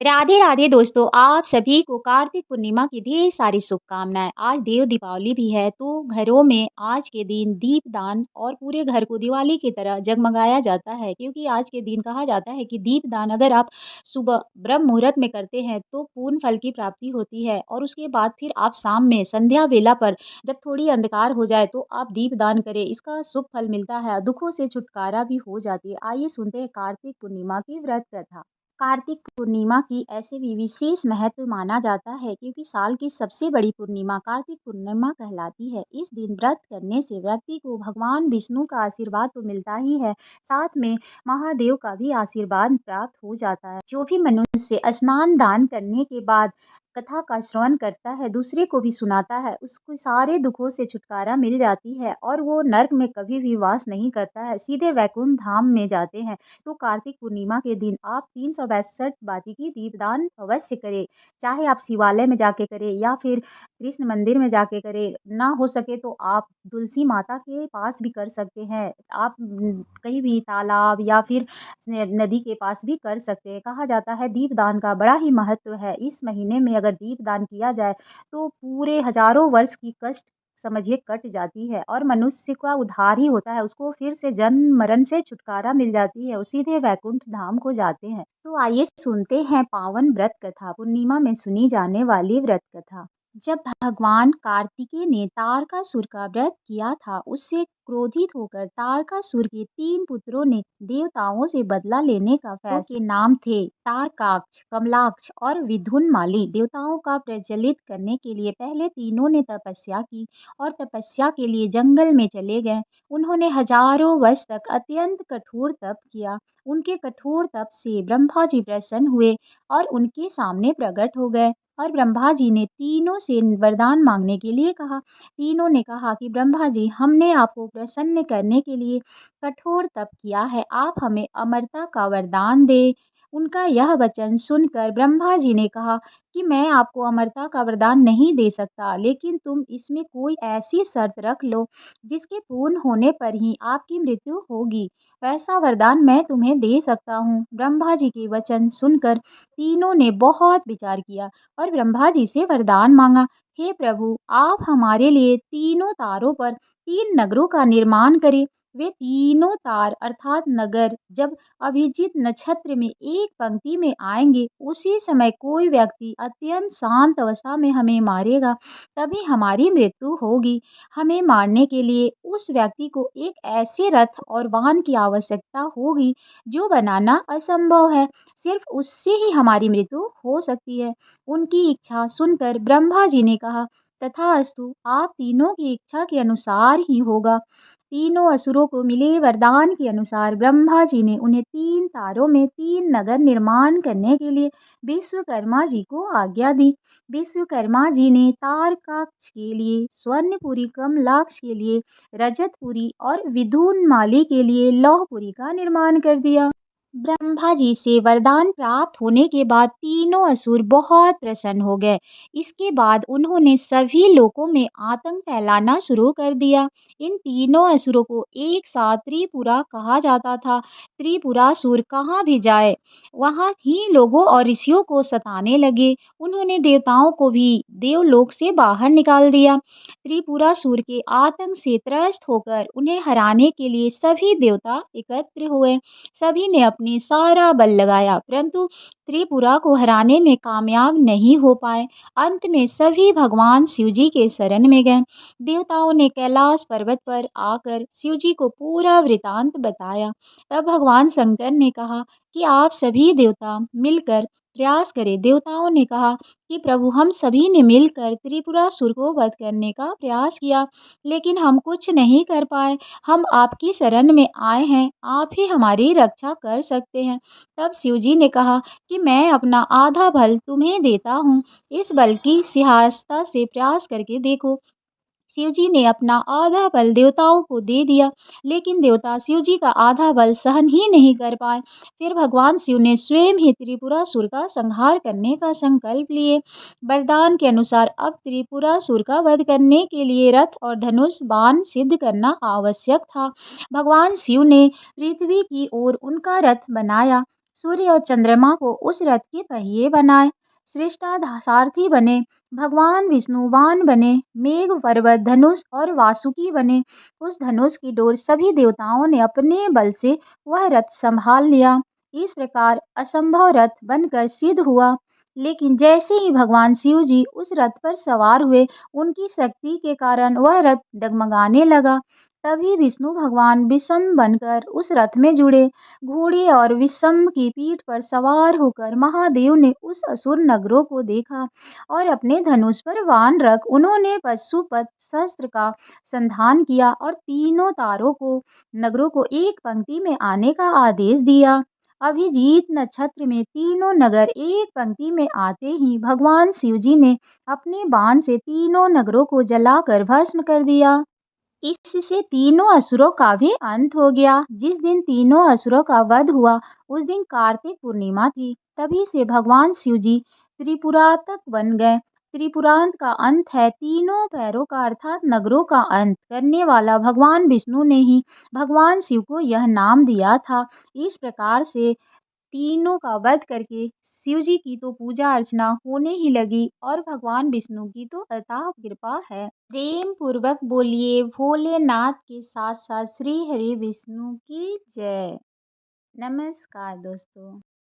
राधे राधे दोस्तों, आप सभी को कार्तिक पूर्णिमा की ढेर सारी शुभकामनाएं। आज देव दीपावली भी है तो घरों में आज के दिन दीपदान और पूरे घर को दिवाली की तरह जगमगाया जाता है, क्योंकि आज के दिन कहा जाता है कि दीपदान अगर आप सुबह ब्रह्म मुहूर्त में करते हैं तो पूर्ण फल की प्राप्ति होती है, और उसके बाद फिर आप शाम में संध्या वेला पर जब थोड़ी अंधकार हो जाए तो आप दीपदान करें, इसका शुभ फल मिलता है, दुखों से छुटकारा भी हो जाती है। आइए सुनते हैं कार्तिक पूर्णिमा की व्रत कथा। कार्तिक पूर्णिमा की ऐसे भी विशेष महत्व माना जाता है, क्योंकि साल की सबसे बड़ी पूर्णिमा कार्तिक पूर्णिमा कहलाती है। इस दिन व्रत करने से व्यक्ति को भगवान विष्णु का आशीर्वाद तो मिलता ही है, साथ में महादेव का भी आशीर्वाद प्राप्त हो जाता है। जो भी मनुष्य स्नान दान करने के बाद कथा का श्रवण करता है, दूसरे को भी सुनाता है, उसको सारे दुखों से छुटकारा मिल जाती है और वो नर्क में कभी भी वास नहीं करता है, सीधे वैकुंठ धाम में जाते हैं। तो कार्तिक पूर्णिमा के दिन आप 362 बाती की दीपदान अवश्य करें। चाहे आप शिवालय में जाके करें या फिर कृष्ण मंदिर में जाके करें, ना हो सके तो आप तुलसी माता के पास भी कर सकते हैं। आप कहीं भी तालाब या फिर नदी के पास भी कर सकते हैं। कहा जाता है दीपदान का बड़ा ही महत्व है। इस महीने में अगर दीपदान किया जाए तो पूरे हजारों वर्ष की कष्ट समझिए कट जाती है और मनुष्य का उद्धार ही होता है, उसको फिर से जन्म मरण से छुटकारा मिल जाती है, वो सीधे वैकुंठ धाम को जाते हैं। तो आइए सुनते हैं पावन व्रत कथा, पूर्णिमा में सुनी जाने वाली व्रत कथा। जब भगवान कार्तिकेय ने तारकासुर का व्रत किया था, उससे क्रोधित होकर तारकासुर के 3 पुत्रों ने देवताओं से बदला लेने का फैसला के नाम थे तारकाक्ष, कमलाक्ष और विदुनमाली। देवताओं का प्रज्वलित करने के लिए पहले तीनों ने तपस्या की और तपस्या के लिए जंगल में चले गए। उन्होंने हजारों वर्ष तक अत्यंत कठोर तप किया। उनके कठोर तप से ब्रह्मा जी प्रसन्न हुए और उनके सामने प्रकट हो गए, और ब्रह्मा जी ने तीनों से वरदान मांगने के लिए कहा। तीनों ने कहा कि ब्रह्मा जी, हमने आपको प्रसन्न करने के लिए कठोर तप किया है, आप हमें अमरता का वरदान दे। उनका यह वचन सुनकर ब्रह्मा जी ने कहा कि मैं आपको अमरता का वरदान नहीं दे सकता, लेकिन तुम इसमें कोई ऐसी शर्त रख लो जिसके पूर्ण होने पर ही आपकी मृत्यु होगी, वैसा वरदान मैं तुम्हें दे सकता हूँ। ब्रह्मा जी के वचन सुनकर तीनों ने बहुत विचार किया और ब्रह्मा जी से वरदान मांगा। हे प्रभु, आप हमारे लिए तीनों तारों पर 3 नगरों का निर्माण करें। वे तीनों तार अर्थात नगर जब अभिजीत नक्षत्र में एक पंक्ति में आएंगे, उसी समय कोई व्यक्ति अत्यंत शांत अवस्था में हमें मारेगा, तभी हमारी मृत्यु होगी। हमें मारने के लिए उस व्यक्ति को एक ऐसे रथ और वाहन की आवश्यकता होगी जो बनाना असंभव है, सिर्फ उससे ही हमारी मृत्यु हो सकती है। उनकी इच्छा सुनकर ब्रह्मा जी ने कहा, तथास्तु, आप तीनों की इच्छा के अनुसार ही होगा। तीनों असुरों को मिले वरदान के अनुसार ब्रह्मा जी ने उन्हें 3 तारों में 3 नगर निर्माण करने के लिए विश्वकर्मा जी को आज्ञा दी। विश्वकर्मा जी ने तारकाक्ष के लिए स्वर्णपुरी, कमलाक्ष के लिए रजतपुरी और विदुनमाली के लिए लौहपुरी का निर्माण कर दिया। ब्रह्मा जी से वरदान प्राप्त होने के बाद तीनों असुर बहुत प्रसन्न हो गए। इसके बाद उन्होंने सभी लोकों में आतंक फैलाना शुरू कर दिया। इन तीनों असुरों को एक साथ त्रिपुरा कहा जाता था। त्रिपुरासुर कहाँ भी जाए, वहाँ ही लोगों और ऋषियों को सताने लगे। उन्होंने देवताओं को भी देवलोक से बाहर निकाल दिया। त्रिपुरासुर के आतंक से त्रस्त होकर उन्हें हराने के लिए सभी देवता एकत्र हुए। सभी ने अपनी सारा बल लगाया, परंतु त्रिपुरा को हराने में कामयाब नहीं हो पाए। अंत में सभी भगवान शिवजी के शरण में गए। देवताओं ने कैलाश पर्वत पर आकर शिवजी को पूरा वृतांत बताया। तब भगवान शंकर ने कहा कि आप सभी देवता मिलकर प्रयास करें। देवताओं ने कहा कि प्रभु, हम सभी ने मिलकर त्रिपुरासुर को वध करने का प्रयास किया, लेकिन हम कुछ नहीं कर पाए। हम आपकी शरण में आए हैं, आप ही हमारी रक्षा कर सकते हैं। तब शिवजी ने कहा कि मैं अपना आधा बल तुम्हें देता हूँ, इस बल की सहायता से प्रयास करके देखो। शिवजी ने अपना आधा बल देवताओं को दे दिया, लेकिन देवता शिवजी का आधा बल सहन ही नहीं कर पाए। फिर भगवान शिव ने स्वयं ही त्रिपुरासुर का संहार करने का संकल्प लिए। वरदान के अनुसार अब त्रिपुरासुर का वध करने के लिए रथ और धनुष बाण सिद्ध करना आवश्यक था। भगवान शिव ने पृथ्वी की ओर उनका रथ बनाया। सूर्य और चंद्रमा को उस रथ के पहिए बनाए। सृष्टा सारथी बने, भगवान विष्णु वाहन बने, मेघ पर्वत धनुष और वासुकी बने। उस धनुष की डोर सभी देवताओं ने अपने बल से वह रथ संभाल लिया। इस प्रकार असंभव रथ बनकर सिद्ध हुआ। लेकिन जैसे ही भगवान शिव जी उस रथ पर सवार हुए, उनकी शक्ति के कारण वह रथ डगमगाने लगा। तभी विष्णु भगवान विषम बनकर उस रथ में जुड़े। घोड़े और विषम की पीठ पर सवार होकर महादेव ने उस असुर नगरों को देखा और अपने धनुष पर बाण रख उन्होंने पशुपत शस्त्र का संधान किया और तीनों तारों को नगरों को एक पंक्ति में आने का आदेश दिया। अभिजीत नक्षत्र में तीनों नगर एक पंक्ति में आते ही भगवान शिव जी ने अपने बाण से तीनों नगरों को जलाकर भस्म कर दिया। इससे तीनों असुरों का भी अंत हो गया। जिस दिन तीनों असुरों का वध हुआ, उस दिन कार्तिक पूर्णिमा थी। तभी से भगवान शिव जी त्रिपुरातक बन गए। त्रिपुरांत का अंत है तीनों पैरों का अर्थात नगरों का अंत करने वाला भगवान विष्णु ने ही भगवान शिव को यह नाम दिया था। इस प्रकार से तीनों का वध करके शिव जी की तो पूजा अर्चना होने ही लगी और भगवान विष्णु की तो अथाह कृपा है। प्रेम पूर्वक बोलिए भोलेनाथ के साथ साथ श्री हरि विष्णु की जय। नमस्कार दोस्तों।